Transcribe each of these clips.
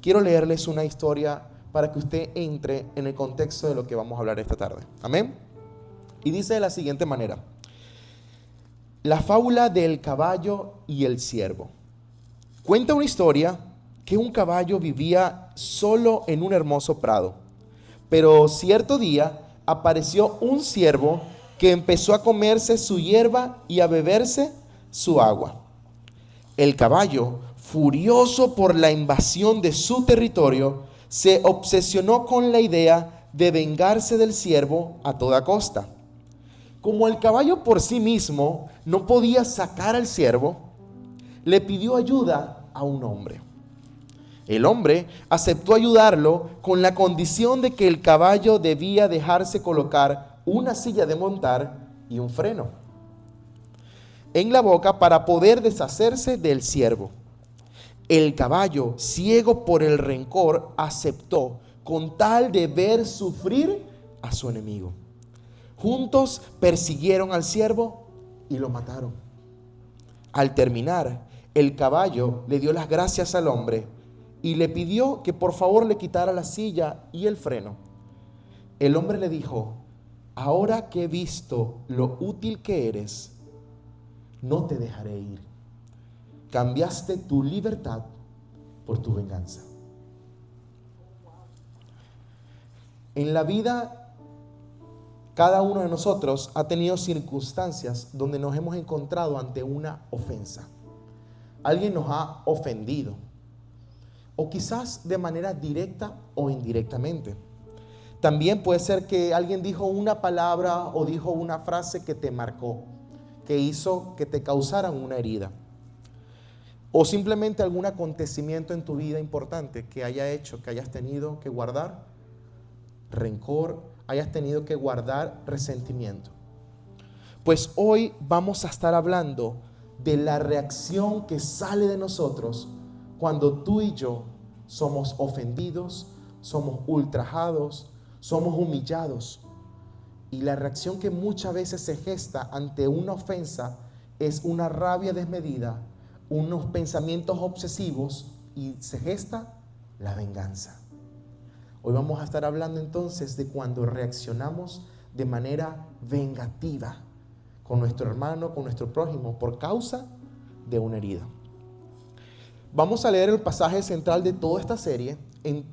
quiero leerles una historia para que usted entre en el contexto de lo que vamos a hablar esta tarde. Amén. Y dice de la siguiente manera: la fábula del caballo y el ciervo. Cuenta una historia que un caballo vivía solo en un hermoso prado, pero cierto día apareció un ciervo que empezó a comerse su hierba y a beberse su agua. El caballo, furioso por la invasión de su territorio, se obsesionó con la idea de vengarse del ciervo a toda costa. Como el caballo por sí mismo no podía sacar al ciervo, le pidió ayuda a un hombre. El hombre aceptó ayudarlo con la condición de que el caballo debía dejarse colocar una silla de montar y un freno en la boca para poder deshacerse del ciervo. El caballo, ciego por el rencor, aceptó con tal de ver sufrir a su enemigo. Juntos persiguieron al ciervo y lo mataron. Al terminar, el caballo le dio las gracias al hombre y le pidió que por favor le quitara la silla y el freno. El hombre le dijo: ahora que he visto lo útil que eres, no te dejaré ir. Cambiaste tu libertad por tu venganza. En la vida, cada uno de nosotros ha tenido circunstancias donde nos hemos encontrado ante una ofensa. Alguien nos ha ofendido, o quizás de manera directa o indirectamente. También puede ser que alguien dijo una palabra o dijo una frase que te marcó, que hizo que te causaran una herida. O simplemente algún acontecimiento en tu vida importante que haya hecho que hayas tenido que guardar rencor, hayas tenido que guardar resentimiento. Pues hoy vamos a estar hablando de la reacción que sale de nosotros cuando tú y yo somos ofendidos, somos ultrajados, somos humillados. Y la reacción que muchas veces se gesta ante una ofensa es una rabia desmedida, unos pensamientos obsesivos, y se gesta la venganza. Hoy vamos a estar hablando entonces de cuando reaccionamos de manera vengativa con nuestro hermano, con nuestro prójimo, por causa de una herida. Vamos a leer el pasaje central de toda esta serie.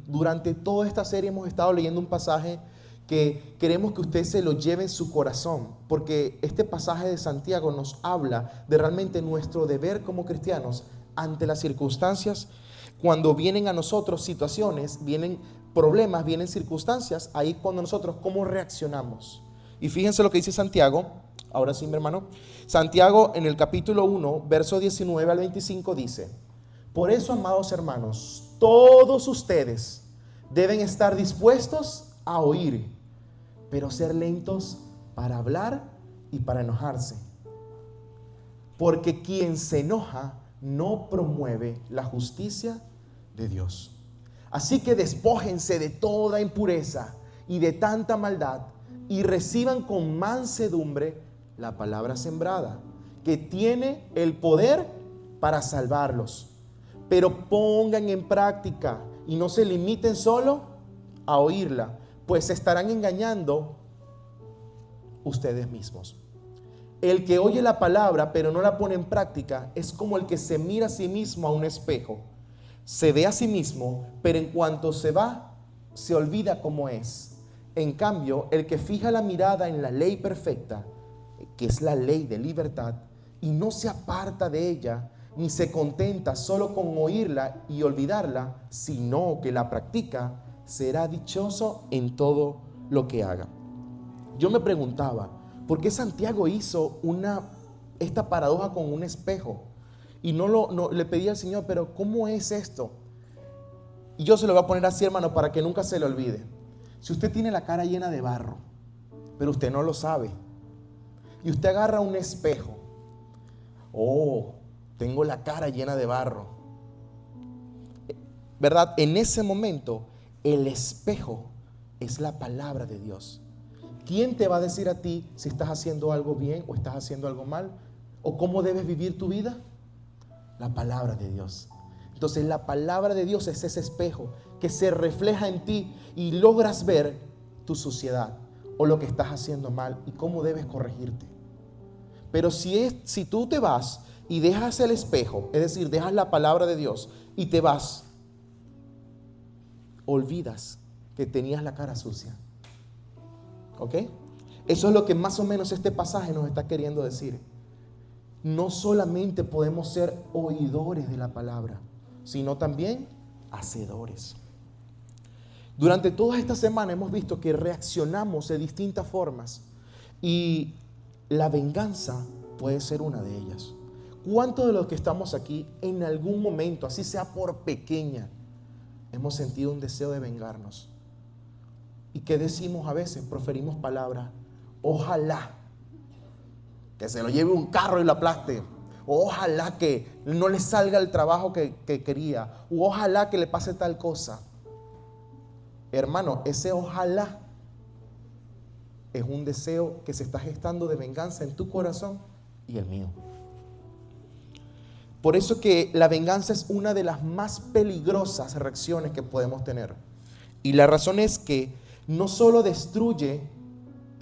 Durante toda esta serie hemos estado leyendo un pasaje que queremos que usted se lo lleve en su corazón, porque este pasaje de Santiago nos habla de realmente nuestro deber como cristianos ante las circunstancias. Cuando vienen a nosotros situaciones, vienen problemas, vienen circunstancias, ahí cuando nosotros cómo reaccionamos. Y fíjense lo que dice Santiago. Ahora sí, mi hermano. Santiago en el capítulo 1, verso 19 al 25 dice: por eso, amados hermanos, todos ustedes deben estar dispuestos a oír, pero ser lentos para hablar y para enojarse. Porque quien se enoja no promueve la justicia de Dios. Así que despójense de toda impureza y de tanta maldad y reciban con mansedumbre la palabra sembrada, que tiene el poder para salvarlos. Pero pongan en práctica y no se limiten solo a oírla, pues se estarán engañando ustedes mismos. El que oye la palabra pero no la pone en práctica es como el que se mira a sí mismo a un espejo. Se ve a sí mismo, pero en cuanto se va, se olvida cómo es. En cambio, el que fija la mirada en la ley perfecta, que es la ley de libertad, y no se aparta de ella, ni se contenta solo con oírla y olvidarla, sino que la practica, será dichoso en todo lo que haga. Yo me preguntaba, ¿por qué Santiago hizo esta paradoja con un espejo? Y no le pedí al Señor, pero ¿cómo es esto? Y yo se lo voy a poner así, hermano, para que nunca se le olvide. Si usted tiene la cara llena de barro, pero usted no lo sabe, y usted agarra un espejo, tengo la cara llena de barro, ¿verdad? En ese momento, el espejo es la palabra de Dios. ¿Quién te va a decir a ti si estás haciendo algo bien o estás haciendo algo mal? ¿O cómo debes vivir tu vida? La palabra de Dios. Entonces la palabra de Dios es ese espejo que se refleja en ti y logras ver tu suciedad o lo que estás haciendo mal y cómo debes corregirte. Pero si tú te vas y dejas el espejo, es decir, dejas la palabra de Dios y te vas, olvidas que tenías la cara sucia. ¿Ok? Eso es lo que más o menos este pasaje nos está queriendo decir. No solamente podemos ser oidores de la palabra, sino también hacedores. Durante toda esta semana hemos visto que reaccionamos de distintas formas y la venganza puede ser una de ellas. ¿Cuántos de los que estamos aquí en algún momento, así sea por pequeña, hemos sentido un deseo de vengarnos? ¿Y qué decimos a veces? Proferimos palabras. Ojalá que se lo lleve un carro y lo aplaste. O ojalá que no le salga el trabajo que quería. O ojalá que le pase tal cosa. Hermano, ese ojalá es un deseo que se está gestando de venganza en tu corazón y el mío. Por eso que la venganza es una de las más peligrosas reacciones que podemos tener. Y la razón es que no solo destruye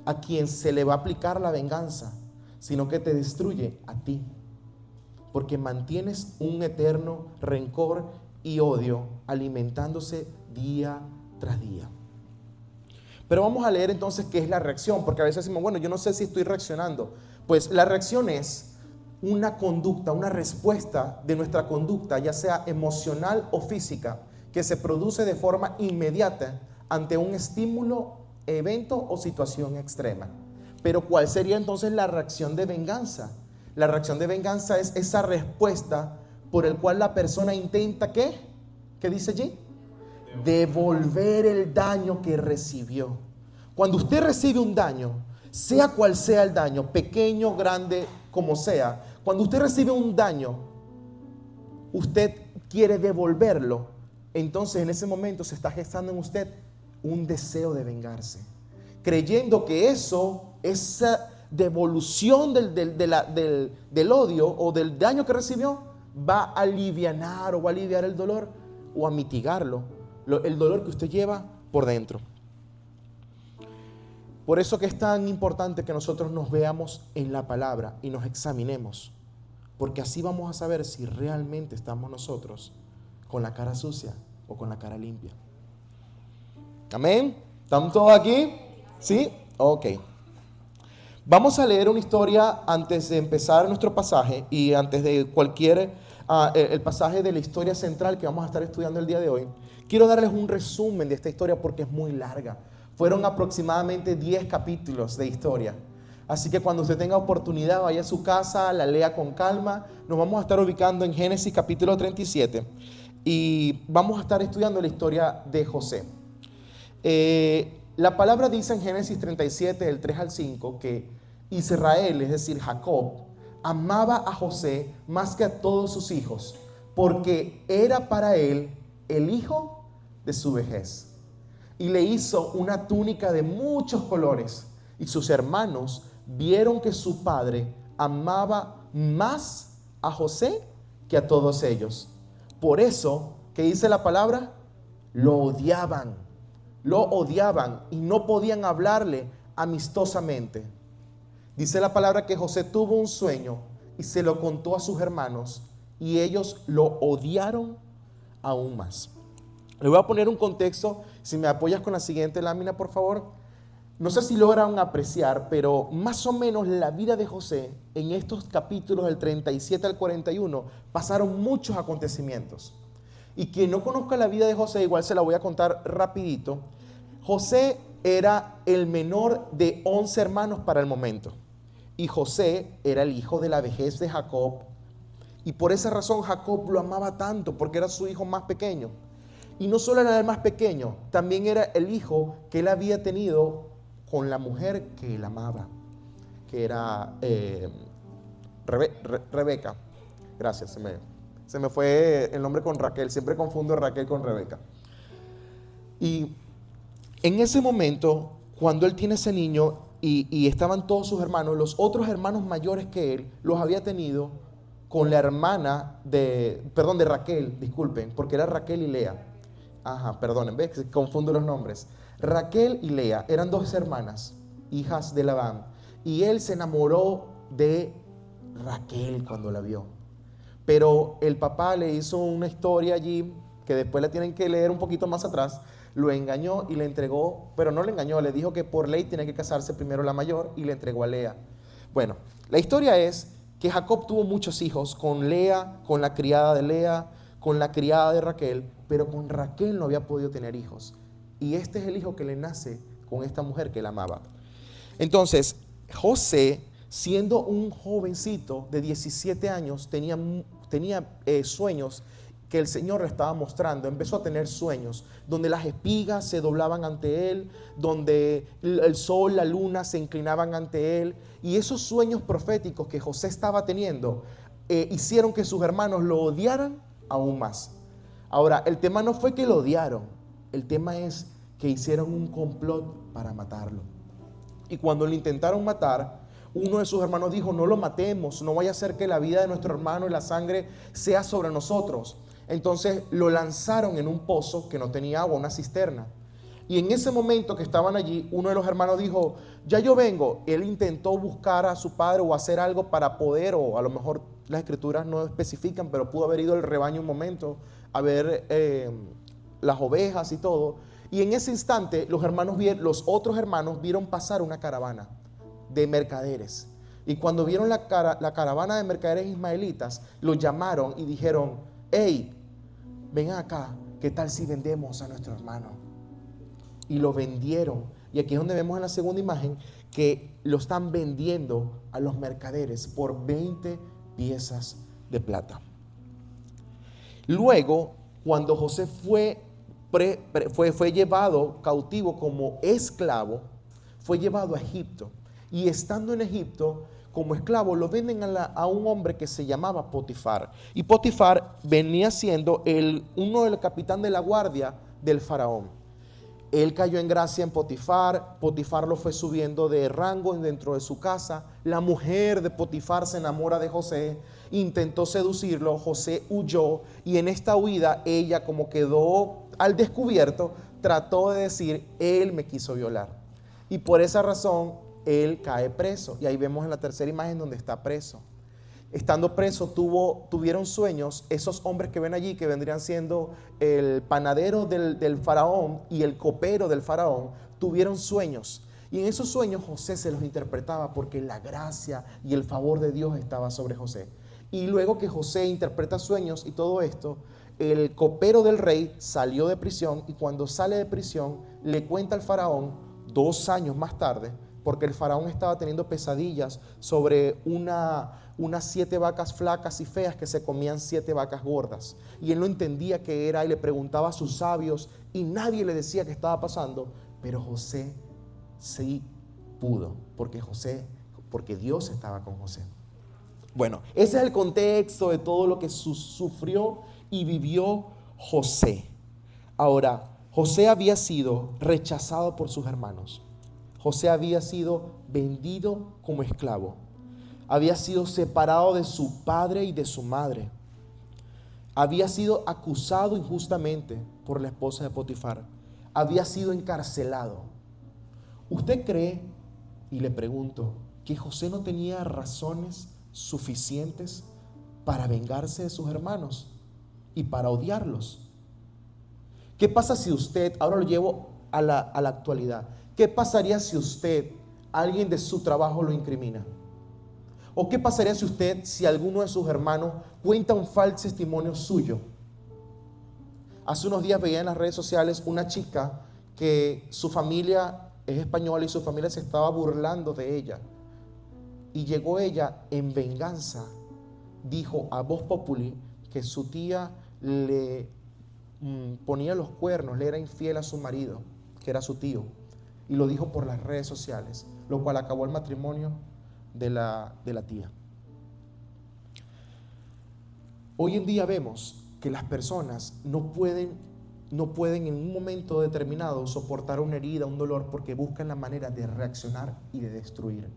a quien se le va a aplicar la venganza, sino que te destruye a ti. Porque mantienes un eterno rencor y odio alimentándose día tras día. Pero vamos a leer entonces qué es la reacción, porque a veces decimos, bueno, yo no sé si estoy reaccionando. Pues la reacción es una conducta, una respuesta de nuestra conducta, ya sea emocional o física, que se produce de forma inmediata ante un estímulo, evento o situación extrema. Pero ¿cuál sería entonces la reacción de venganza? La reacción de venganza es esa respuesta por el cual la persona intenta ¿qué? ¿Qué dice allí? Devolver el daño que recibió. Cuando usted recibe un daño, sea cual sea el daño, pequeño, grande, como sea, cuando usted recibe un daño, usted quiere devolverlo, entonces en ese momento se está gestando en usted un deseo de vengarse, creyendo que esa devolución del odio o del daño que recibió va a alivianar o va a aliviar el dolor o a mitigarlo, el dolor que usted lleva por dentro. Por eso que es tan importante que nosotros nos veamos en la palabra y nos examinemos, porque así vamos a saber si realmente estamos nosotros con la cara sucia o con la cara limpia. Amén. ¿Estamos todos aquí? ¿Sí? Ok. Vamos a leer una historia antes de empezar nuestro pasaje y antes de el pasaje de la historia central que vamos a estar estudiando el día de hoy. Quiero darles un resumen de esta historia porque es muy larga. Fueron aproximadamente 10 capítulos de historia. Así que cuando usted tenga oportunidad, vaya a su casa, la lea con calma. Nos vamos a estar ubicando en Génesis capítulo 37 y vamos a estar estudiando la historia de José. La palabra dice en Génesis 37, del 3 al 5, que Israel, es decir, Jacob, amaba a José más que a todos sus hijos, porque era para él el hijo de su vejez. Y le hizo una túnica de muchos colores, y sus hermanos vieron que su padre amaba más a José que a todos ellos. Por eso, ¿qué dice la palabra? Lo odiaban y no podían hablarle amistosamente. Dice la palabra que José tuvo un sueño y se lo contó a sus hermanos y ellos lo odiaron aún más. Le voy a poner un contexto, si me apoyas con la siguiente lámina, por favor. No sé si logran apreciar, pero más o menos la vida de José en estos capítulos del 37 al 41 pasaron muchos acontecimientos. Y quien no conozca la vida de José, igual se la voy a contar rapidito. José era el menor de 11 hermanos para el momento. Y José era el hijo de la vejez de Jacob. Y por esa razón Jacob lo amaba tanto, porque era su hijo más pequeño. Y no solo era el más pequeño, también era el hijo que él había tenido con la mujer que él amaba, que era Rebeca. Gracias, se me fue el nombre con Raquel, siempre confundo Raquel con Rebeca. Y en ese momento, cuando él tiene ese niño y estaban todos sus hermanos, los otros hermanos mayores que él los había tenido con la hermana de Raquel, disculpen, porque era Raquel y Lea. Ajá, perdonen, ¿ves? Confundo los nombres. Raquel y Lea eran dos hermanas, hijas de Labán, y él se enamoró de Raquel cuando la vio. Pero el papá le hizo una historia allí, que después la tienen que leer un poquito más atrás, lo engañó y le entregó, pero no le engañó, le dijo que por ley tiene que casarse primero la mayor y le entregó a Lea. Bueno, la historia es que Jacob tuvo muchos hijos con Lea, con la criada de Lea, con la criada de Raquel, pero con Raquel no había podido tener hijos. Y este es el hijo que le nace con esta mujer que él amaba. Entonces, José, siendo un jovencito de 17 años, tenía sueños que el Señor le estaba mostrando. Empezó a tener sueños donde las espigas se doblaban ante él, donde el sol, la luna se inclinaban ante él. Y esos sueños proféticos que José estaba teniendo hicieron que sus hermanos lo odiaran aún más. Ahora, el tema no fue que lo odiaron, el tema es que hicieron un complot para matarlo. Y cuando lo intentaron matar, uno de sus hermanos dijo: no lo matemos, no vaya a ser que la vida de nuestro hermano y la sangre sea sobre nosotros. Entonces lo lanzaron en un pozo que no tenía agua, una cisterna. Y en ese momento que estaban allí, uno de los hermanos dijo: ya yo vengo. Él intentó buscar a su padre o hacer algo para poder, o a lo mejor las escrituras no especifican, pero pudo haber ido al rebaño un momento a ver las ovejas y todo. Y en ese instante los otros hermanos vieron pasar una caravana de mercaderes. Y cuando vieron la caravana de mercaderes ismaelitas, los llamaron y dijeron: hey, ven acá, ¿qué tal si vendemos a nuestro hermano? Y lo vendieron. Y aquí es donde vemos en la segunda imagen que lo están vendiendo a los mercaderes por 20 piezas de plata. Luego, cuando José fue llevado cautivo como esclavo, fue llevado a Egipto. Y estando en Egipto como esclavo, lo venden a un hombre que se llamaba Potifar. Y Potifar venía siendo uno del capitán de la guardia del faraón. Él cayó en gracia en Potifar. Potifar lo fue subiendo de rango dentro de su casa. La mujer de Potifar se enamora de José, intentó seducirlo. José huyó, y en esta huida ella, como quedó al descubierto, trató de decir: él me quiso violar. Y por esa razón él cae preso. Y ahí vemos en la tercera imagen donde está preso. Estando preso tuvieron sueños esos hombres que ven allí, que vendrían siendo el panadero del faraón y el copero del faraón. Tuvieron sueños, y en esos sueños José se los interpretaba, porque la gracia y el favor de Dios estaba sobre José. Y luego que José interpreta sueños y todo esto, el copero del rey salió de prisión, y cuando sale de prisión le cuenta al faraón 2 años más tarde, porque el faraón estaba teniendo pesadillas sobre unas 7 vacas flacas y feas que se comían 7 vacas gordas. Y él no entendía qué era, y le preguntaba a sus sabios, y nadie le decía qué estaba pasando. Pero José sí pudo, porque Dios estaba con José. Bueno, ese es el contexto de todo lo que sufrió y vivió José. Ahora, José había sido rechazado por sus hermanos. José había sido vendido como esclavo. Había sido separado de su padre y de su madre. Había sido acusado injustamente por la esposa de Potifar. Había sido encarcelado. ¿Usted cree, y le pregunto, que José no tenía razones suficientes para vengarse de sus hermanos y para odiarlos? ¿Qué pasa si usted, ahora lo llevo a la actualidad, qué pasaría si usted, alguien de su trabajo lo incrimina? ¿O qué pasaría si alguno de sus hermanos cuenta un falso testimonio suyo? Hace unos días veía en las redes sociales una chica que su familia es española y su familia se estaba burlando de ella. Y llegó ella en venganza, dijo a Voz Populi que su tía le ponía los cuernos, le era infiel a su marido, que era su tío. Y lo dijo por las redes sociales, lo cual acabó el matrimonio de la tía. Hoy en día vemos que las personas no pueden en un momento determinado soportar una herida, un dolor, porque buscan la manera de reaccionar y de destruir.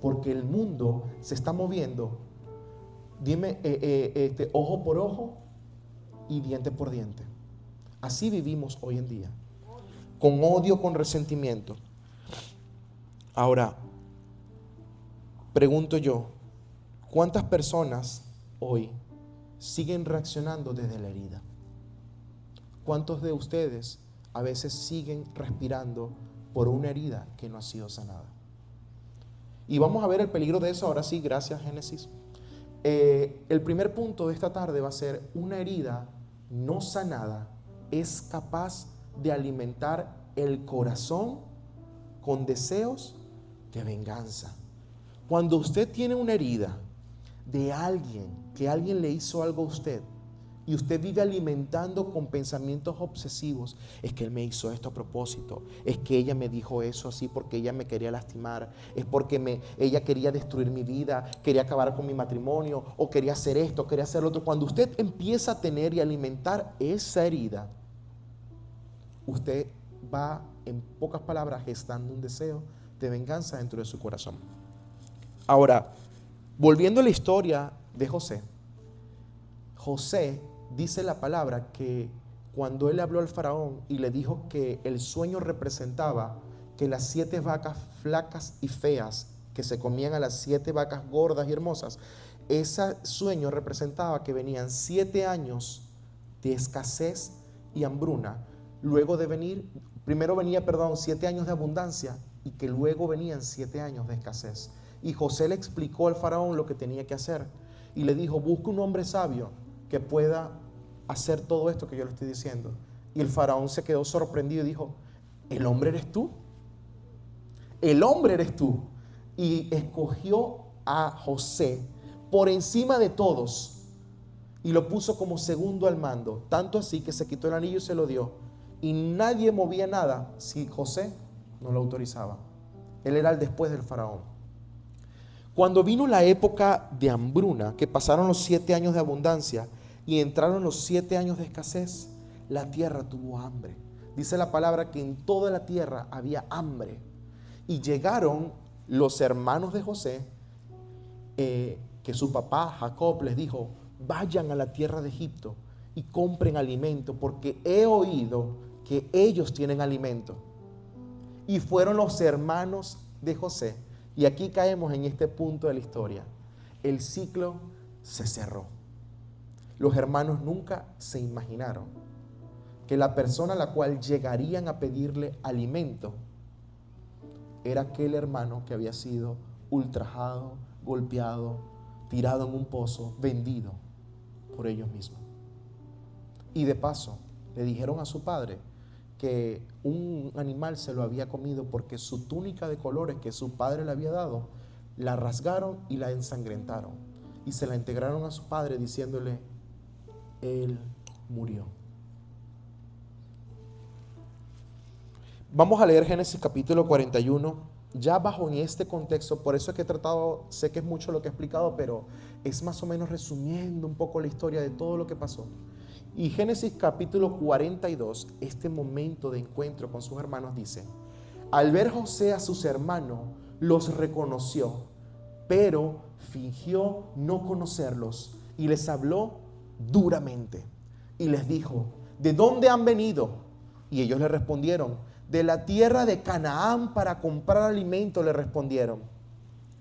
Porque el mundo se está moviendo Dime ojo por ojo y diente por diente. Así vivimos hoy en día, con odio, con resentimiento. Ahora, pregunto yo, ¿cuántas personas hoy siguen reaccionando desde la herida? ¿Cuántos de ustedes a veces siguen respirando por una herida que no ha sido sanada? Y vamos a ver el peligro de eso ahora sí, gracias Génesis. El primer punto de esta tarde va a ser: una herida no sanada es capaz de alimentar el corazón con deseos de venganza. Cuando usted tiene una herida de alguien, que alguien le hizo algo a usted, y usted vive alimentando con pensamientos obsesivos: es que él me hizo esto a propósito, es que ella me dijo eso así porque ella me quería lastimar, es porque ella quería destruir mi vida, quería acabar con mi matrimonio, o quería hacer esto, quería hacer lo otro. Cuando usted empieza a tener y alimentar esa herida, usted va, en pocas palabras, gestando un deseo de venganza dentro de su corazón. Ahora, volviendo a la historia de José, dice la palabra que cuando él habló al faraón y le dijo que el sueño representaba que las 7 vacas flacas y feas que se comían a las 7 vacas gordas y hermosas, ese sueño representaba que venían 7 años de escasez y hambruna, luego de venir, primero venía, 7 años de abundancia, y que luego venían 7 años de escasez. Y José le explicó al faraón lo que tenía que hacer y le dijo: busca un hombre sabio que pueda hacer todo esto que yo le estoy diciendo. Y el faraón se quedó sorprendido y dijo: ¿el hombre eres tú? El hombre eres tú. Y escogió a José por encima de todos y lo puso como segundo al mando, tanto así que se quitó el anillo y se lo dio, y nadie movía nada si José no lo autorizaba. Él era el después del faraón. Cuando vino la época de hambruna, que pasaron los 7 años de abundancia y entraron los 7 años de escasez, la tierra tuvo hambre. Dice la palabra que en toda la tierra había hambre. Y llegaron los hermanos de José, que su papá Jacob les dijo: vayan a la tierra de Egipto y compren alimento, porque he oído que ellos tienen alimento. Y fueron los hermanos de José. Y aquí caemos en este punto de la historia. El ciclo se cerró. Los hermanos nunca se imaginaron que la persona a la cual llegarían a pedirle alimento era aquel hermano que había sido ultrajado, golpeado, tirado en un pozo, vendido por ellos mismos. Y de paso, le dijeron a su padre que un animal se lo había comido porque su túnica de colores que su padre le había dado, la rasgaron y la ensangrentaron. Y se la integraron a su padre diciéndole: él murió. Vamos a leer Génesis capítulo 41, ya bajo en este contexto. Por eso es que he tratado, sé que es mucho lo que he explicado, pero es más o menos resumiendo un poco la historia de todo lo que pasó. Y Génesis capítulo 42, este momento de encuentro con sus hermanos, dice: al ver José a sus hermanos, los reconoció, pero fingió no conocerlos y les habló duramente y les dijo: ¿de dónde han venido? Y ellos le respondieron: de la tierra de Canaán para comprar alimento, le respondieron.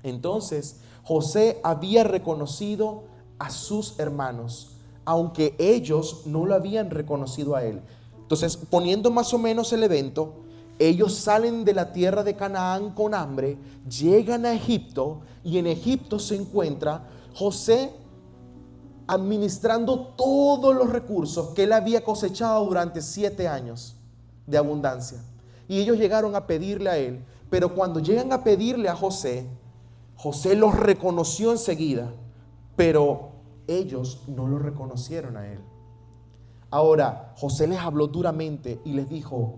Entonces José había reconocido a sus hermanos, aunque ellos no lo habían reconocido a él. Entonces, poniendo más o menos el evento, ellos salen de la tierra de Canaán con hambre, llegan a Egipto, y en Egipto se encuentra José administrando todos los recursos que él había cosechado durante 7 años de abundancia. Y ellos llegaron a pedirle a él, pero cuando llegan a pedirle a José, José los reconoció enseguida, pero ellos no lo reconocieron a él. Ahora, José les habló duramente y les dijo,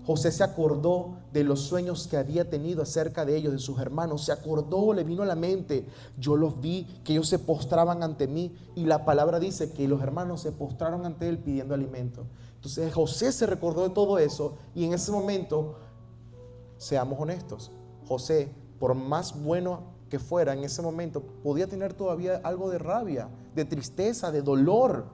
José se acordó de los sueños que había tenido acerca de ellos, de sus hermanos. Se acordó, le vino a la mente: yo los vi, que ellos se postraban ante mí. Y la palabra dice que los hermanos se postraron ante él pidiendo alimento. Entonces José se recordó de todo eso, y en ese momento, seamos honestos, José, por más bueno que fuera en ese momento, podía tener todavía algo de rabia, de tristeza, de dolor,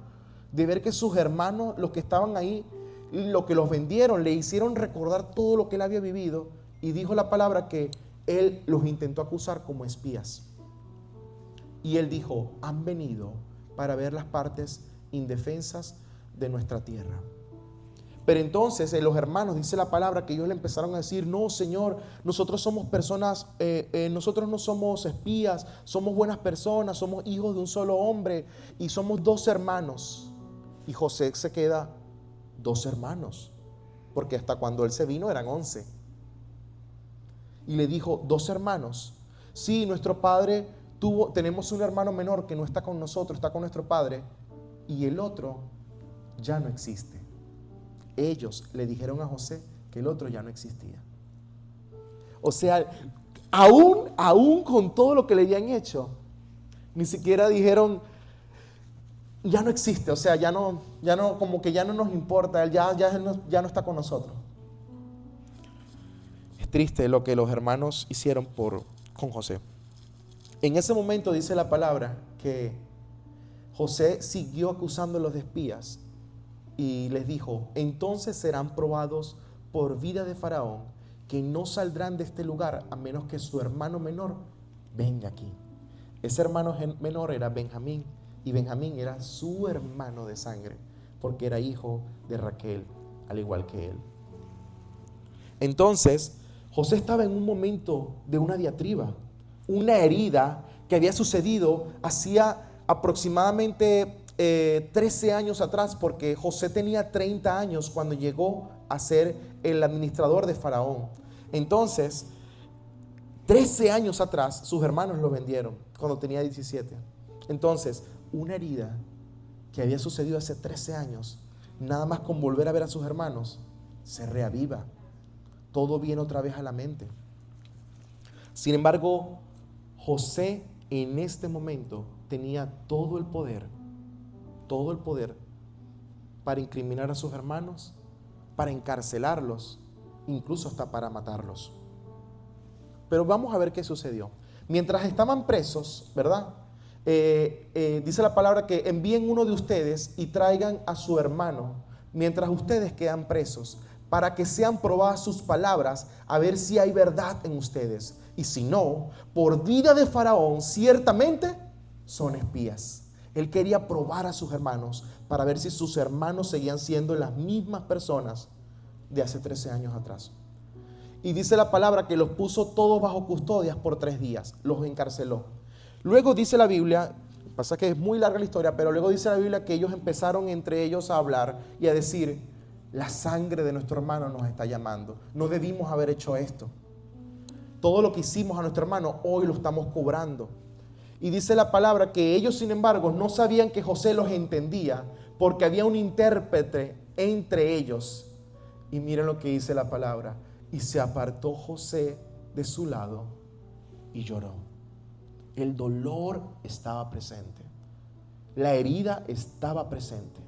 de ver que sus hermanos, los que estaban ahí, lo que los vendieron, le hicieron recordar todo lo que él había vivido, y dijo la palabra que él los intentó acusar como espías. Y él dijo: han venido para ver las partes indefensas de nuestra tierra. Pero entonces los hermanos, dice la palabra, que ellos le empezaron a decir: no, Señor, nosotros somos personas, nosotros no somos espías, somos buenas personas, somos hijos de un solo hombre y somos 2 hermanos. Y José se queda: 2 hermanos, porque hasta cuando él se vino eran 11. Y le dijo: 2 hermanos. Sí, nuestro padre tenemos un hermano menor que no está con nosotros, está con nuestro padre, y el otro ya no existe. Ellos le dijeron a José que el otro ya no existía. O sea, aún con todo lo que le habían hecho, ni siquiera dijeron: ya no existe, o sea, ya no, como que ya no nos importa, él ya no está con nosotros. Es triste lo que los hermanos hicieron con José. En ese momento dice la palabra que José siguió acusándolos de espías y les dijo: entonces serán probados por vida de Faraón, que no saldrán de este lugar a menos que su hermano menor venga aquí. Ese hermano menor era Benjamín, y Benjamín era su hermano de sangre, porque era hijo de Raquel, al igual que él. Entonces José estaba en un momento de una diatriba, una herida que había sucedido hacía aproximadamente 13 años atrás, porque José tenía 30 años cuando llegó a ser el administrador de Faraón. Entonces, 13 años atrás, sus hermanos lo vendieron cuando tenía 17. Entonces, una herida que había sucedido hace 13 años, nada más con volver a ver a sus hermanos, se reaviva. Todo viene otra vez a la mente. Sin embargo, José en este momento tenía todo el poder para incriminar a sus hermanos, para encarcelarlos, incluso hasta para matarlos. Pero vamos a ver qué sucedió. Mientras estaban presos, ¿verdad? Dice la palabra que envíen uno de ustedes y traigan a su hermano mientras ustedes quedan presos, para que sean probadas sus palabras, a ver si hay verdad en ustedes. Y si no, por vida de Faraón, ciertamente son espías. Él quería probar a sus hermanos para ver si sus hermanos seguían siendo las mismas personas de hace 13 años atrás. Y dice la palabra que los puso todos bajo custodias por 3 días, los encarceló. Luego dice la Biblia, pasa que es muy larga la historia, pero luego dice la Biblia que ellos empezaron entre ellos a hablar y a decir: la sangre de nuestro hermano nos está llamando, no debimos haber hecho esto. Todo lo que hicimos a nuestro hermano hoy lo estamos cobrando. Y dice la palabra que ellos, sin embargo, no sabían que José los entendía, porque había un intérprete entre ellos. Y miren lo que dice la palabra: y se apartó José de su lado y lloró. El dolor estaba presente, la herida estaba presente.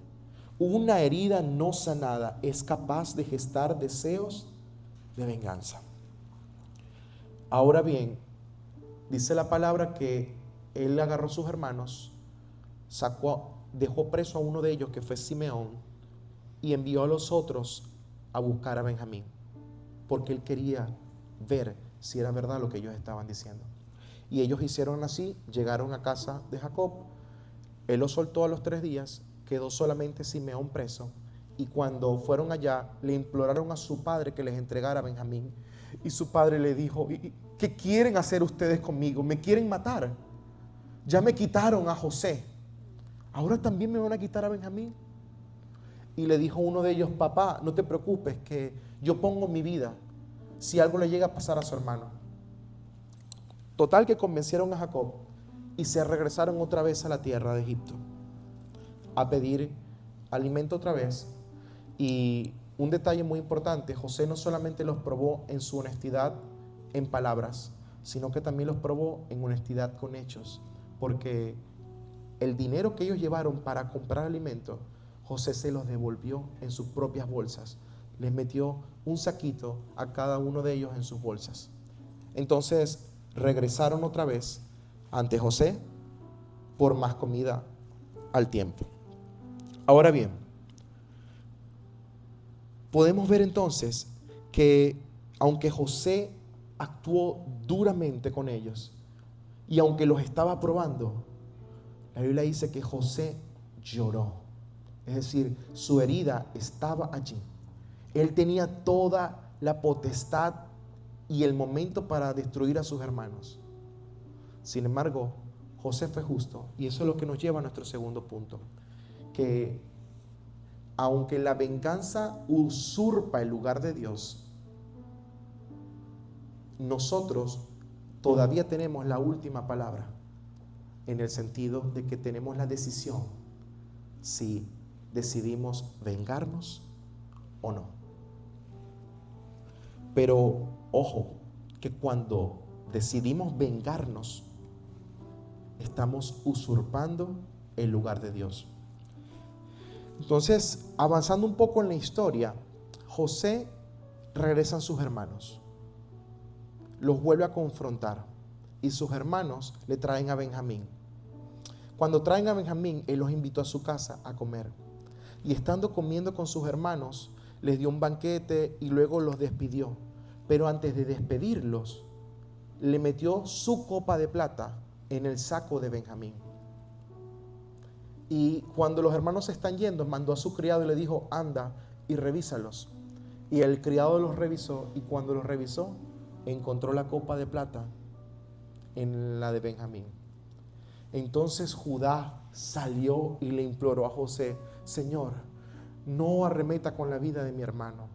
Una herida no sanada es capaz de gestar deseos de venganza. Ahora bien, dice la palabra que él agarró a sus hermanos, dejó preso a uno de ellos, que fue Simeón, y envió a los otros a buscar a Benjamín, porque él quería ver si era verdad lo que ellos estaban diciendo. Y ellos hicieron así, llegaron a casa de Jacob, él los soltó a los 3 días, quedó solamente Simeón preso, y cuando fueron allá le imploraron a su padre que les entregara a Benjamín, y su padre le dijo: ¿qué quieren hacer ustedes conmigo? ¿Me quieren matar? Ya me quitaron a José, ¿ahora también me van a quitar a Benjamín? Y le dijo uno de ellos: papá, no te preocupes, que yo pongo mi vida si algo le llega a pasar a su hermano. Total que convencieron a Jacob y se regresaron otra vez a la tierra de Egipto a pedir alimento otra vez. Y un detalle muy importante: José no solamente los probó en su honestidad en palabras, sino que también los probó en honestidad con hechos, porque el dinero que ellos llevaron para comprar alimento, José se los devolvió en sus propias bolsas. Les metió un saquito a cada uno de ellos en sus bolsas. Entonces regresaron otra vez ante José por más comida al tiempo. Ahora bien, podemos ver entonces que aunque José actuó duramente con ellos y aunque los estaba probando, la Biblia dice que José lloró. Es decir, su herida estaba allí. Él tenía toda la potestad y el momento para destruir a sus hermanos. Sin embargo, José fue justo, y eso es lo que nos lleva a nuestro segundo punto, que aunque la venganza usurpa el lugar de Dios, nosotros todavía tenemos la última palabra, en el sentido de que tenemos la decisión si decidimos vengarnos o no. Pero ojo, que cuando decidimos vengarnos, estamos usurpando el lugar de Dios. Entonces, avanzando un poco en la historia, José regresan sus hermanos, los vuelve a confrontar y sus hermanos le traen a Benjamín. Cuando traen a Benjamín, él los invitó a su casa a comer, y estando comiendo con sus hermanos, les dio un banquete y luego los despidió. Pero antes de despedirlos, le metió su copa de plata en el saco de Benjamín. Y cuando los hermanos se están yendo, mandó a su criado y le dijo: anda y revísalos. Y el criado los revisó, y cuando los revisó, encontró la copa de plata en la de Benjamín. Entonces Judá salió y le imploró a José: Señor, no arremeta con la vida de mi hermano.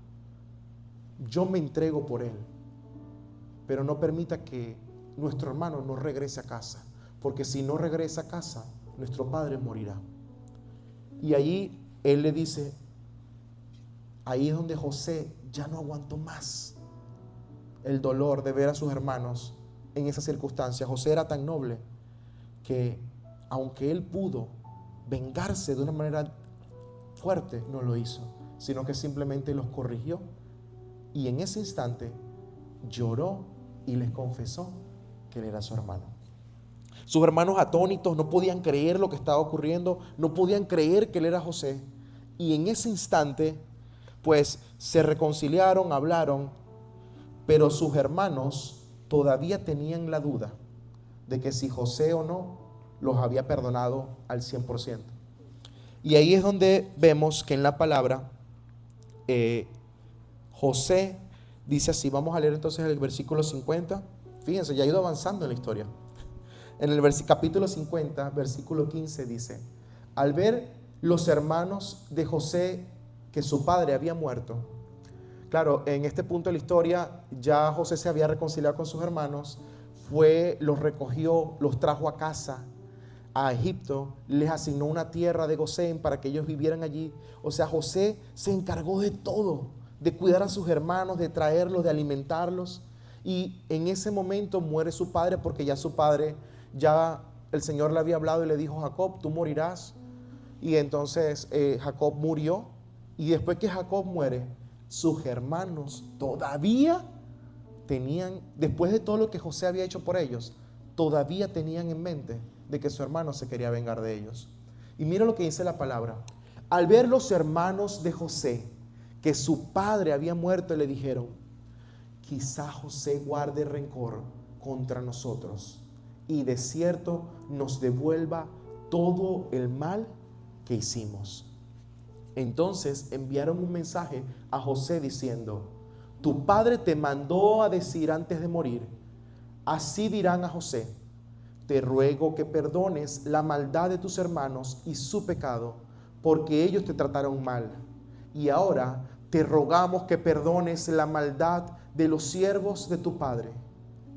Yo me entrego por él, pero no permita que nuestro hermano no regrese a casa, porque si no regresa a casa, nuestro padre morirá. Y allí él le dice, ahí es donde José ya no aguantó más el dolor de ver a sus hermanos en esa circunstancia. José era tan noble que aunque él pudo vengarse de una manera fuerte, no lo hizo, sino que simplemente los corrigió, y en ese instante lloró y les confesó que él era su hermano. Sus hermanos, atónitos, no podían creer lo que estaba ocurriendo, no podían creer que él era José, y en ese instante pues se reconciliaron, hablaron, pero sus hermanos todavía tenían la duda de que si José o no los había perdonado al 100%. Y ahí es donde vemos que en la palabra José dice así. Vamos a leer entonces el versículo 50. Fíjense, ya ha ido avanzando en la historia. En el capítulo 50, versículo 15 dice: al ver los hermanos de José que su padre había muerto. Claro, en este punto de la historia ya José se había reconciliado con sus hermanos, los recogió, los trajo a casa, a Egipto, les asignó una tierra de Gosén para que ellos vivieran allí. O sea, José se encargó de todo, de cuidar a sus hermanos, de traerlos, de alimentarlos. Y en ese momento muere su padre, porque ya su padre, ya el Señor le había hablado y le dijo: Jacob, tú morirás. Y entonces Jacob murió, y después que Jacob muere, sus hermanos todavía tenían, después de todo lo que José había hecho por ellos, todavía tenían en mente de que su hermano se quería vengar de ellos. Y mira lo que dice la palabra: al ver los hermanos de José que su padre había muerto, le dijeron: quizá José guarde rencor contra nosotros y de cierto nos devuelva todo el mal que hicimos. Entonces enviaron un mensaje a José diciendo: tu padre te mandó a decir antes de morir, así dirán a José: te ruego que perdones la maldad de tus hermanos y su pecado, porque ellos te trataron mal. Y ahora te rogamos que perdones la maldad de los siervos de tu padre.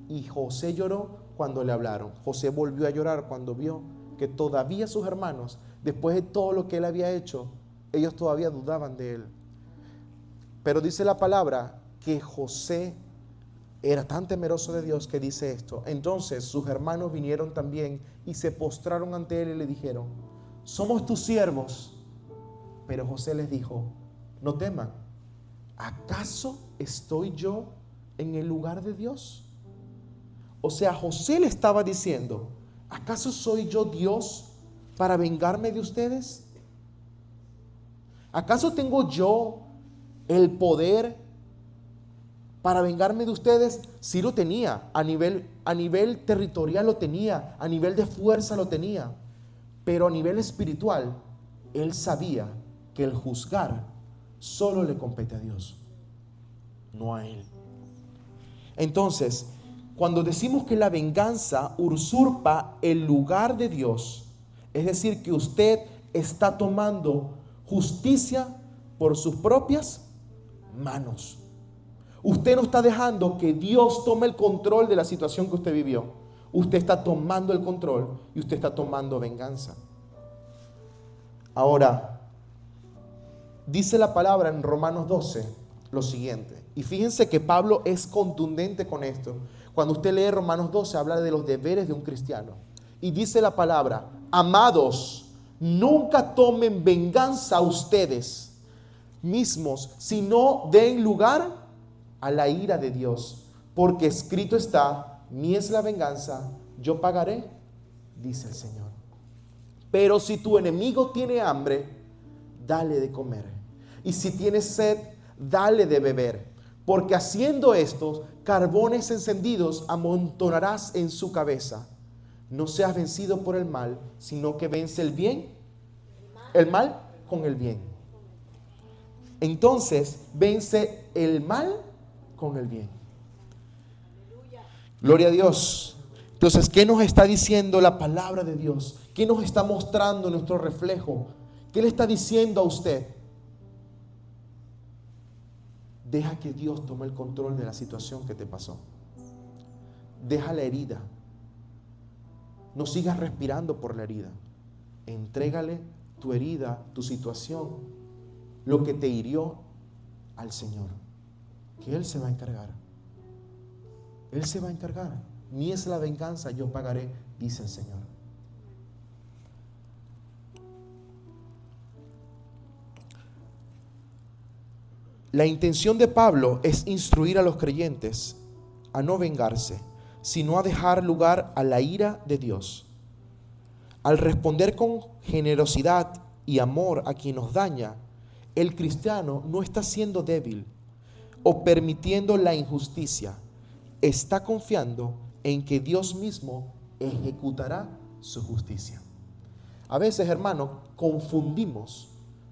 Y José lloró cuando le hablaron. José volvió a llorar cuando vio que todavía sus hermanos, después de todo lo que él había hecho, ellos todavía dudaban de él. Pero dice la palabra que José era tan temeroso de Dios que dice esto: entonces sus hermanos vinieron también y se postraron ante él y le dijeron: somos tus siervos. Pero José les dijo: no teman, ¿acaso estoy yo en el lugar de Dios? O sea, José le estaba diciendo, ¿acaso soy yo Dios para vengarme de ustedes? ¿Acaso tengo yo el poder para vengarme de ustedes? Sí lo tenía, a nivel territorial lo tenía, a nivel de fuerza lo tenía, pero a nivel espiritual, él sabía que el juzgar solo le compete a Dios, no a él. Entonces, cuando decimos que la venganza usurpa el lugar de Dios, es decir, que usted está tomando justicia por sus propias manos. Usted no está dejando que Dios tome el control de la situación que usted vivió. Usted está tomando el control y usted está tomando venganza. Ahora, dice la palabra en Romanos 12 lo siguiente. Y fíjense que Pablo es contundente con esto. Cuando usted lee Romanos 12, habla de los deberes de un cristiano. Y dice la palabra: amados, nunca tomen venganza a ustedes mismos, sino den lugar a la ira de Dios. Porque escrito está: mía es la venganza, yo pagaré, dice el Señor. Pero si tu enemigo tiene hambre, dale de comer. Y si tiene sed, dale de beber. Porque haciendo esto, carbones encendidos amontonarás en su cabeza. No seas vencido por el mal, sino que vence el mal con el bien. Entonces, vence el mal con el bien. Gloria a Dios. Entonces, ¿qué nos está diciendo la palabra de Dios? ¿Qué nos está mostrando nuestro reflejo? ¿Qué le está diciendo a usted? Deja que Dios tome el control de la situación que te pasó. Deja la herida. No sigas respirando por la herida. Entrégale tu herida, tu situación, lo que te hirió al Señor, que Él se va a encargar. Él se va a encargar. Mía es la venganza, yo pagaré, dice el Señor. La intención de Pablo es instruir a los creyentes a no vengarse, sino a dejar lugar a la ira de Dios. Al responder con generosidad y amor a quien nos daña, el cristiano no está siendo débil o permitiendo la injusticia. Está confiando en que Dios mismo ejecutará su justicia. A veces, hermano, confundimos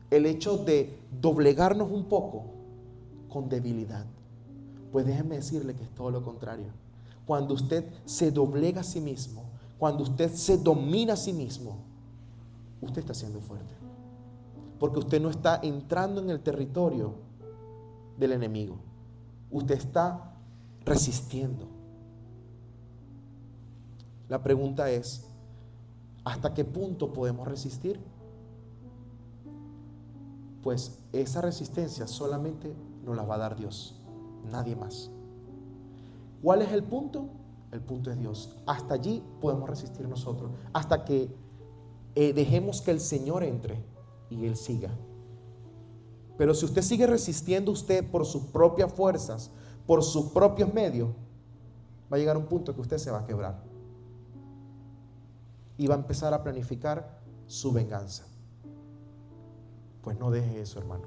el hecho de doblegarnos un poco con debilidad. Pues déjeme decirle que es todo lo contrario. Cuando usted se doblega a sí mismo, cuando usted se domina a sí mismo, usted está siendo fuerte. Porque usted no está entrando en el territorio del enemigo. Usted está resistiendo. La pregunta es: ¿hasta qué punto podemos resistir? Pues esa resistencia solamente nos la va a dar Dios, nadie más. ¿Cuál es el punto? El punto es Dios. Hasta allí podemos resistir nosotros, hasta que dejemos que el Señor entre y Él siga. Pero si usted sigue resistiendo usted por sus propias fuerzas, por sus propios medios, va a llegar un punto que usted se va a quebrar y va a empezar a planificar su venganza. Pues no deje eso, hermano.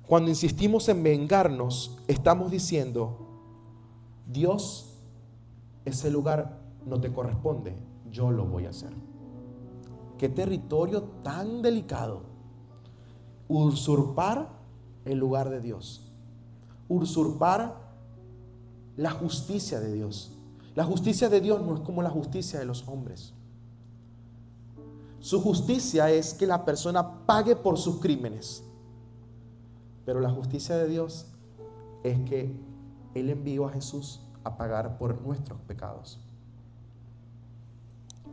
Cuando insistimos en vengarnos, estamos diciendo: Dios, ese lugar no te corresponde, yo lo voy a hacer. Qué territorio tan delicado. Usurpar el lugar de Dios. Usurpar la justicia de Dios. La justicia de Dios no es como la justicia de los hombres. Su justicia es que la persona pague por sus crímenes. Pero la justicia de Dios es que Él envió a Jesús a pagar por nuestros pecados.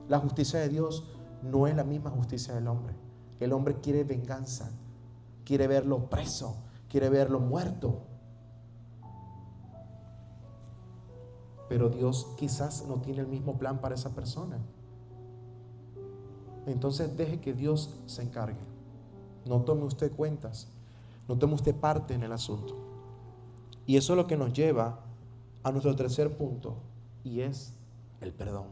La justicia de Dios no es la misma justicia del hombre. El hombre quiere venganza, quiere verlo preso, quiere verlo muerto. Pero Dios quizás no tiene el mismo plan para esa persona. Entonces deje que Dios se encargue. No tome usted cuentas, no tome usted parte en el asunto. Y eso es lo que nos lleva a nuestro tercer punto, y es el perdón.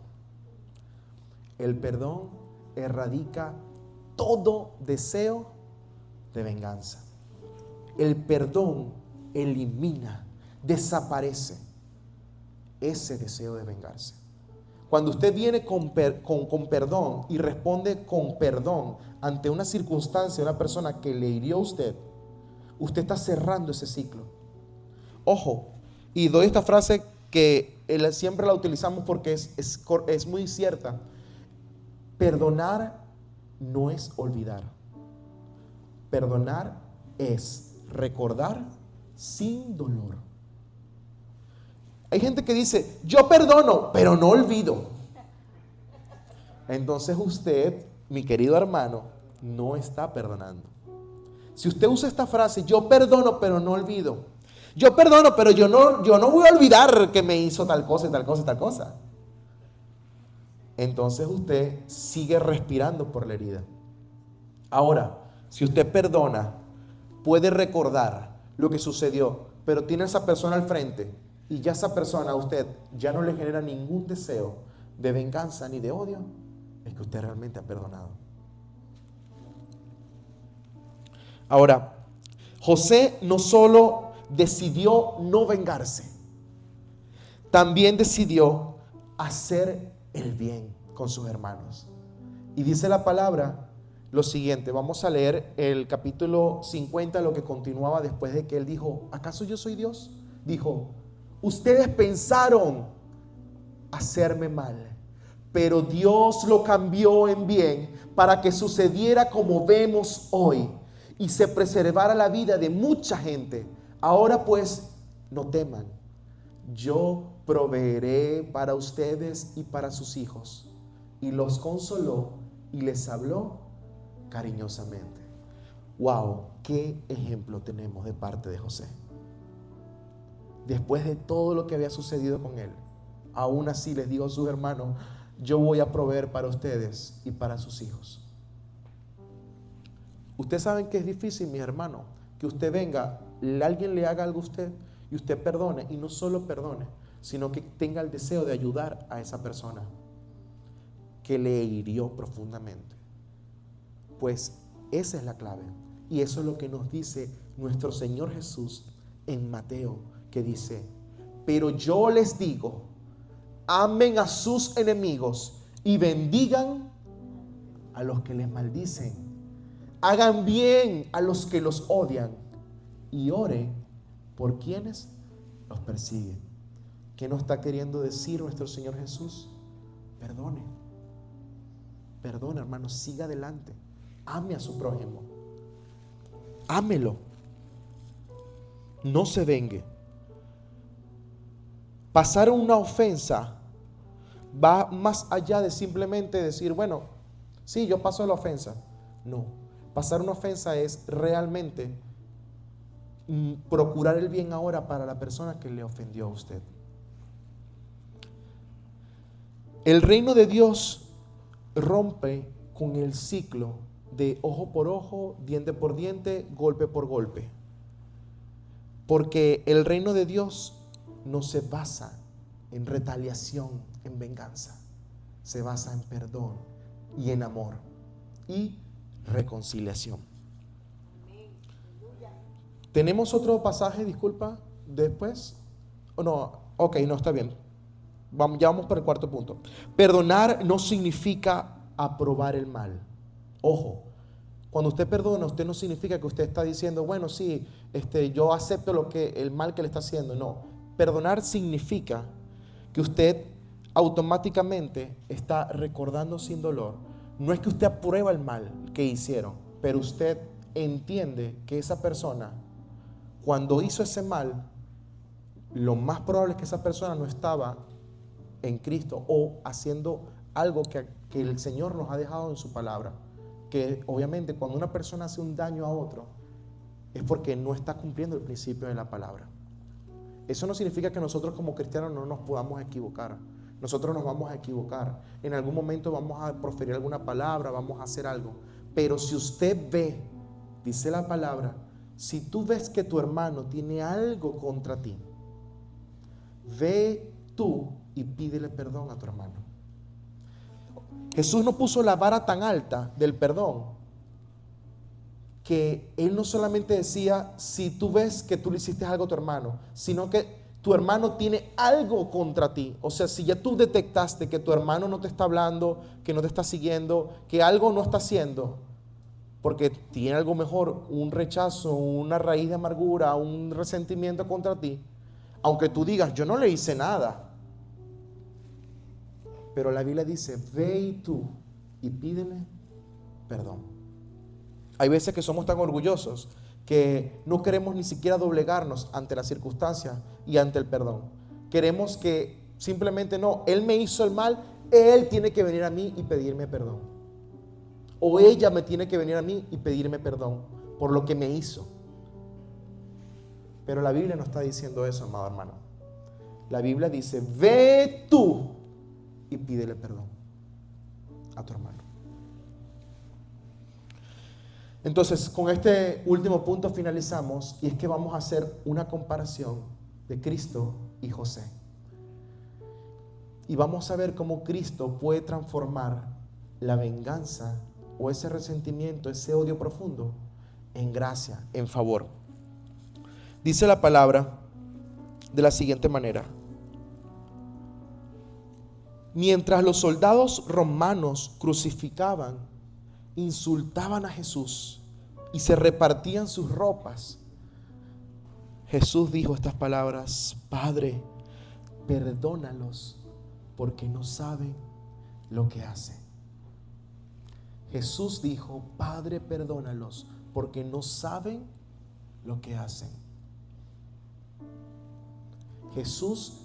El perdón erradica todo deseo de venganza. El perdón elimina, desaparece ese deseo de vengarse. Cuando usted viene con perdón y responde con perdón ante una circunstancia, una persona que le hirió a usted está cerrando ese ciclo. Ojo, y doy esta frase que siempre la utilizamos porque es muy cierta. Perdonar no es olvidar. Perdonar es recordar sin dolor. Hay gente que dice, yo perdono, pero no olvido. Entonces usted, mi querido hermano, no está perdonando. Si usted usa esta frase, yo perdono, pero no olvido. Yo perdono, pero yo no voy a olvidar que me hizo tal cosa y tal cosa y tal cosa. Entonces usted sigue respirando por la herida. Ahora, si usted perdona, puede recordar lo que sucedió, pero tiene a esa persona al frente y ya esa persona a usted ya no le genera ningún deseo de venganza ni de odio, es que usted realmente ha perdonado. Ahora, José no solo decidió no vengarse, también decidió hacer el bien con sus hermanos. Y dice la palabra lo siguiente, vamos a leer el capítulo 50, lo que continuaba después de que él dijo, ¿acaso yo soy Dios? Dijo, ustedes pensaron hacerme mal, pero Dios lo cambió en bien para que sucediera como vemos hoy y se preservara la vida de mucha gente. Ahora pues, no teman, yo proveeré para ustedes y para sus hijos. Y los consoló y les habló cariñosamente. Wow, qué ejemplo tenemos de parte de José. Después de todo lo que había sucedido con él, aún así les dijo a sus hermanos, yo voy a proveer para ustedes y para sus hijos. Ustedes saben que es difícil, mis hermanos, que usted venga, alguien le haga algo a usted y usted perdone, y no solo perdone, sino que tenga el deseo de ayudar a esa persona que le hirió profundamente. Pues esa es la clave, y eso es lo que nos dice nuestro Señor Jesús en Mateo, que dice, pero yo les digo, amen a sus enemigos y bendigan a los que les maldicen, hagan bien a los que los odian y oren por quienes los persiguen. ¿Qué nos está queriendo decir nuestro Señor Jesús? Perdone, perdone, hermano, siga adelante, ame a su prójimo, ámelo, no se vengue. Pasar una ofensa va más allá de simplemente decir, bueno, sí, yo paso la ofensa. No, pasar una ofensa es realmente procurar el bien ahora para la persona que le ofendió a usted. El reino de Dios rompe con el ciclo de ojo por ojo, diente por diente, golpe por golpe. Porque el reino de Dios no se basa en retaliación, en venganza. Se basa en perdón y en amor y reconciliación. ¿Tenemos otro pasaje, disculpa, después? ¿O no? Ok, no, está bien. Ya vamos por el cuarto punto. Perdonar no significa aprobar el mal. Ojo, cuando usted perdona, usted no significa que usted está diciendo, bueno, sí, yo acepto el mal que le está haciendo. No. Perdonar significa que usted automáticamente está recordando sin dolor. No es que usted aprueba el mal que hicieron, pero usted entiende que esa persona, cuando hizo ese mal, lo más probable es que esa persona no estaba en Cristo o haciendo algo que el Señor nos ha dejado en su palabra. Que obviamente cuando una persona hace un daño a otro, es porque no está cumpliendo el principio de la palabra. Eso no significa que nosotros como cristianos no nos podamos equivocar. Nosotros nos vamos a equivocar. En algún momento vamos a proferir alguna palabra, vamos a hacer algo. Pero si usted ve, dice la palabra, si tú ves que tu hermano tiene algo contra ti ve tú y pídele perdón a tu hermano. Jesús no puso la vara tan alta del perdón, que Él no solamente decía, si tú ves que tú le hiciste algo a tu hermano, sino que tu hermano tiene algo contra ti. O sea, si ya tú detectaste que tu hermano no te está hablando, que no te está siguiendo, que algo no está haciendo, porque tiene algo mejor, un rechazo, una raíz de amargura, un resentimiento contra ti, aunque tú digas, yo no le hice nada, pero la Biblia dice, ve y tú y pídele perdón. Hay veces que somos tan orgullosos que no queremos ni siquiera doblegarnos ante las circunstancias y ante el perdón. Queremos que simplemente no, él me hizo el mal, él tiene que venir a mí y pedirme perdón. O ella me tiene que venir a mí y pedirme perdón por lo que me hizo. Pero la Biblia no está diciendo eso, amado hermano. La Biblia dice, ve tú y pídele perdón a tu hermano. Entonces, con este último punto finalizamos, y es que vamos a hacer una comparación de Cristo y José. Y vamos a ver cómo Cristo puede transformar la venganza o ese resentimiento, ese odio profundo, en gracia, en favor. Dice la palabra de la siguiente manera: mientras los soldados romanos crucificaban, insultaban a Jesús y se repartían sus ropas, Jesús dijo estas palabras: Padre, perdónalos porque no saben lo que hacen. Jesús dijo: Padre, perdónalos porque no saben lo que hacen. Jesús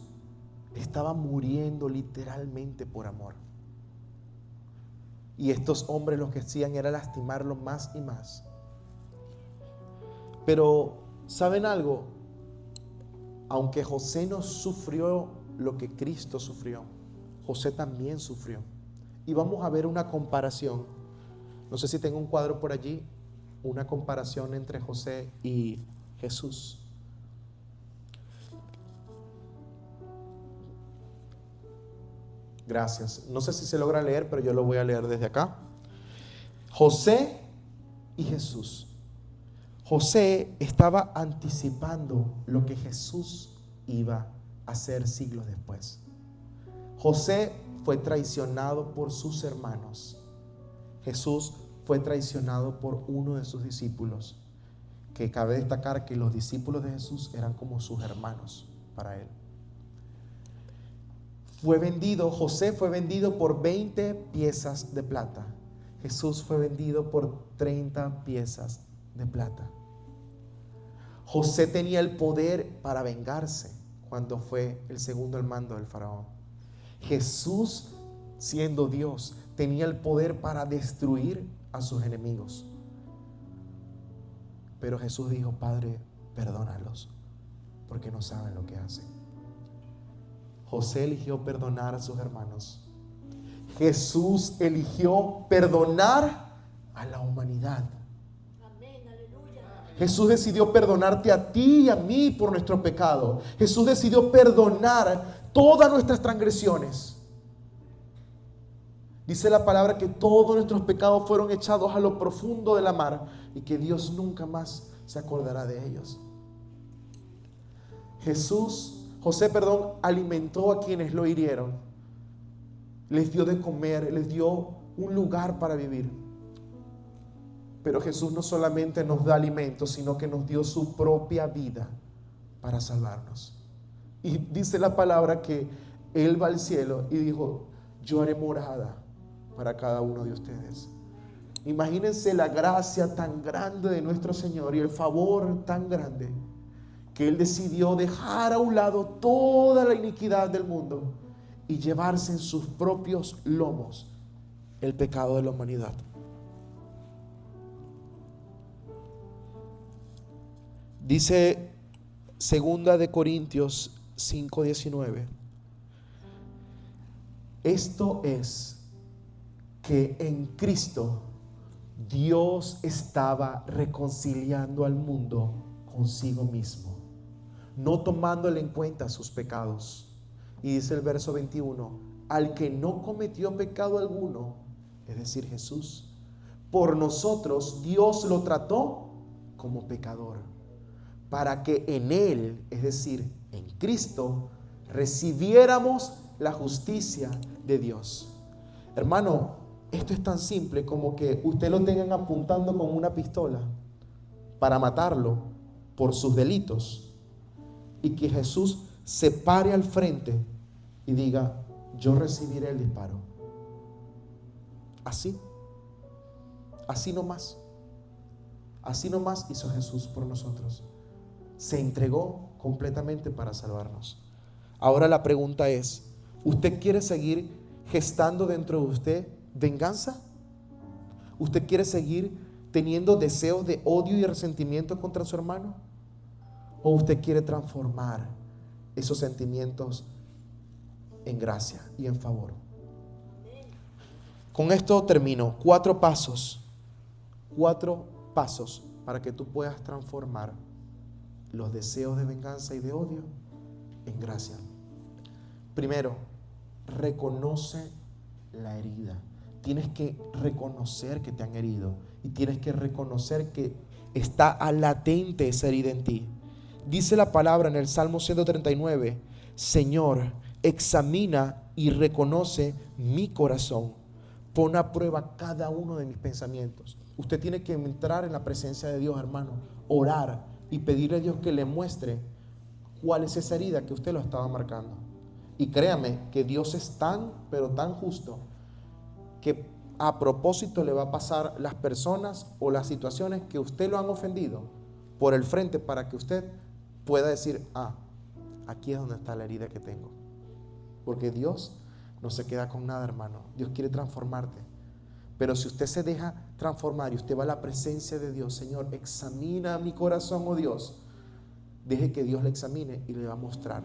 estaba muriendo literalmente por amor. Y estos hombres lo que hacían era lastimarlo más y más. Pero, ¿saben algo? Aunque José no sufrió lo que Cristo sufrió, José también sufrió. Y vamos a ver una comparación. No sé si tengo un cuadro por allí, una comparación entre José y Jesús. Gracias. No sé si se logra leer, pero yo lo voy a leer desde acá. José y Jesús. José estaba anticipando lo que Jesús iba a hacer siglos después. José fue traicionado por sus hermanos. Jesús fue traicionado por uno de sus discípulos, que cabe destacar que los discípulos de Jesús eran como sus hermanos para él. José fue vendido por 20 piezas de plata. Jesús fue vendido por 30 piezas de plata. José tenía el poder para vengarse cuando fue el segundo al mando del faraón. Jesús, siendo Dios, tenía el poder para destruir a sus enemigos. Pero Jesús dijo: Padre, perdónalos porque no saben lo que hacen. José eligió perdonar a sus hermanos. Jesús eligió perdonar a la humanidad. Amén, aleluya. Jesús decidió perdonarte a ti y a mí por nuestro pecado. Jesús decidió perdonar todas nuestras transgresiones. Dice la palabra que todos nuestros pecados fueron echados a lo profundo de la mar y que Dios nunca más se acordará de ellos. José, alimentó a quienes lo hirieron. Les dio de comer, les dio un lugar para vivir. Pero Jesús no solamente nos da alimento, sino que nos dio su propia vida para salvarnos. Y dice la palabra que Él va al cielo y dijo: yo haré morada para cada uno de ustedes. Imagínense la gracia tan grande de nuestro Señor y el favor tan grande, que Él decidió dejar a un lado toda la iniquidad del mundo y llevarse en sus propios lomos el pecado de la humanidad. Dice 2 de Corintios 5:19: esto es que en Cristo Dios estaba reconciliando al mundo consigo mismo, no tomándole en cuenta sus pecados. Y dice el verso 21, al que no cometió pecado alguno, es decir, Jesús, por nosotros Dios lo trató como pecador, para que en Él, es decir, en Cristo, recibiéramos la justicia de Dios. Hermano, esto es tan simple como que usted lo tengan apuntando con una pistola para matarlo por sus delitos y que Jesús se pare al frente y diga, yo recibiré el disparo. Así nomás hizo Jesús por nosotros. Se entregó completamente para salvarnos. Ahora la pregunta es, ¿usted quiere seguir gestando dentro de usted venganza? ¿Usted quiere seguir teniendo deseos de odio y resentimiento contra su hermano? ¿O usted quiere transformar esos sentimientos en gracia y en favor? Con esto termino. 4 pasos para que tú puedas transformar los deseos de venganza y de odio en gracia. Primero, reconoce la herida. Tienes que reconocer que te han herido y tienes que reconocer que está latente esa herida en ti. Dice la palabra en el Salmo 139, Señor, examina y reconoce mi corazón. Pon a prueba cada uno de mis pensamientos. Usted tiene que entrar en la presencia de Dios, hermano, orar y pedirle a Dios que le muestre cuál es esa herida que usted lo estaba marcando. Y créame que Dios es tan, pero tan justo que a propósito le va a pasar las personas o las situaciones que usted lo han ofendido por el frente para que usted pueda decir, aquí es donde está la herida que tengo. Porque Dios no se queda con nada, hermano. Dios quiere transformarte. Pero si usted se deja transformar y usted va a la presencia de Dios, Señor, examina mi corazón, oh Dios. Deje que Dios le examine y le va a mostrar.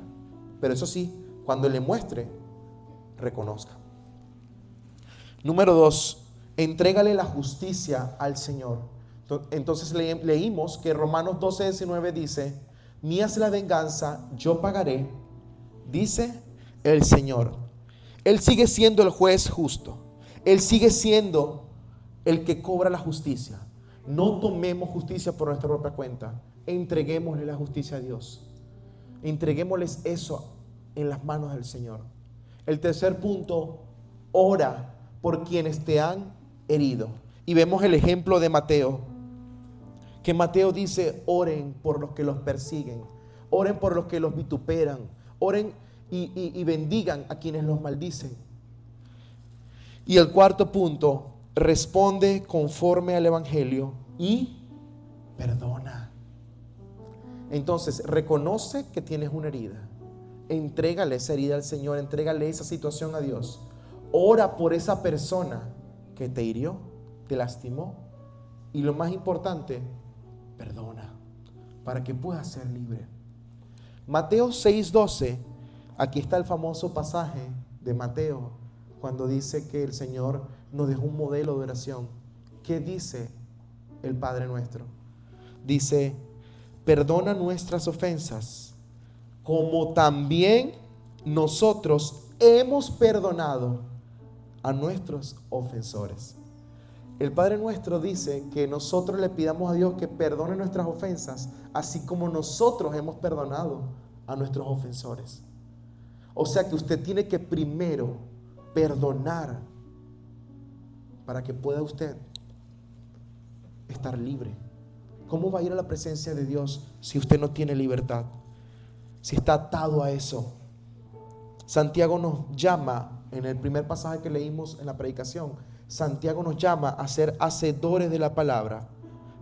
Pero eso sí, cuando le muestre, reconozca. Número 2, entrégale la justicia al Señor. Entonces leímos que Romanos 12:19 dice, mía es la venganza, yo pagaré, dice el Señor. Él sigue siendo el juez justo. Él sigue siendo el que cobra la justicia. No tomemos justicia por nuestra propia cuenta. Entreguémosle la justicia a Dios. Entreguémosles eso en las manos del Señor. El tercer punto, ora por quienes te han herido. Y vemos el ejemplo de Mateo. Que Mateo dice, oren por los que los persiguen. Oren por los que los vituperan. Oren y bendigan a quienes los maldicen. Y el cuarto punto, responde conforme al Evangelio y perdona. Entonces, reconoce que tienes una herida. Entrégale esa herida al Señor, entrégale esa situación a Dios. Ora por esa persona que te hirió, te lastimó. Y lo más importante, perdona para que puedas ser libre. Mateo 6:12, aquí está el famoso pasaje de Mateo, cuando dice que el Señor nos dejó un modelo de oración. ¿Qué dice el Padre nuestro? Dice, perdona nuestras ofensas, como también nosotros hemos perdonado a nuestros ofensores. El Padre nuestro dice que nosotros le pidamos a Dios que perdone nuestras ofensas, así como nosotros hemos perdonado a nuestros ofensores. O sea que usted tiene que primero perdonar para que pueda usted estar libre. ¿Cómo va a ir a la presencia de Dios si usted no tiene libertad? Si está atado a eso. Santiago nos llama, en el primer pasaje que leímos en la predicación, Santiago nos llama a ser hacedores de la palabra,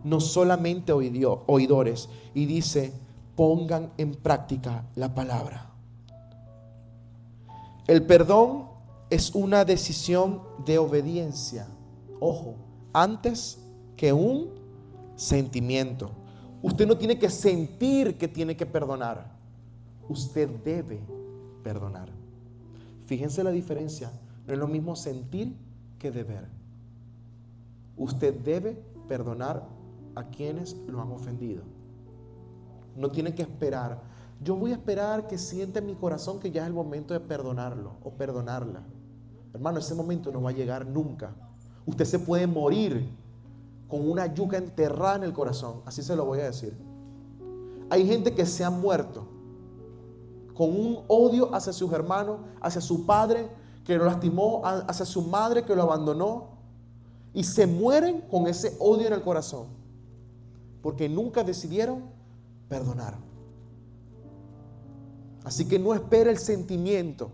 no solamente oidores. Y dice, pongan en práctica la palabra. El perdón es una decisión de obediencia. Ojo, antes que un sentimiento. Usted no tiene que sentir que tiene que perdonar. Usted debe perdonar. Fíjense la diferencia. No es lo mismo sentir que deber. Usted debe perdonar a quienes lo han ofendido. No tiene que esperar yo voy a esperar que sienta en mi corazón que ya es el momento de perdonarlo o perdonarla. Hermano, ese momento no va a llegar nunca. Usted se puede morir con una yuca enterrada en el corazón, así se lo voy a decir. Hay gente que se ha muerto con un odio hacia sus hermanos, hacia su padre que lo lastimó, hacia su madre que lo abandonó, y se mueren con ese odio en el corazón porque nunca decidieron perdonar. Así que no espere el sentimiento.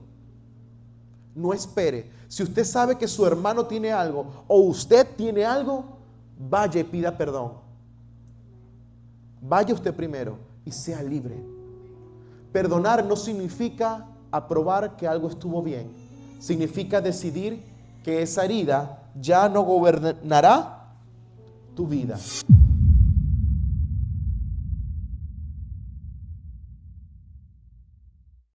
No espere. Si usted sabe que su hermano tiene algo o usted tiene algo, vaya y pida perdón. Vaya usted primero y sea libre. Perdonar no significa aprobar que algo estuvo bien. Significa decidir que esa herida ya no gobernará tu vida.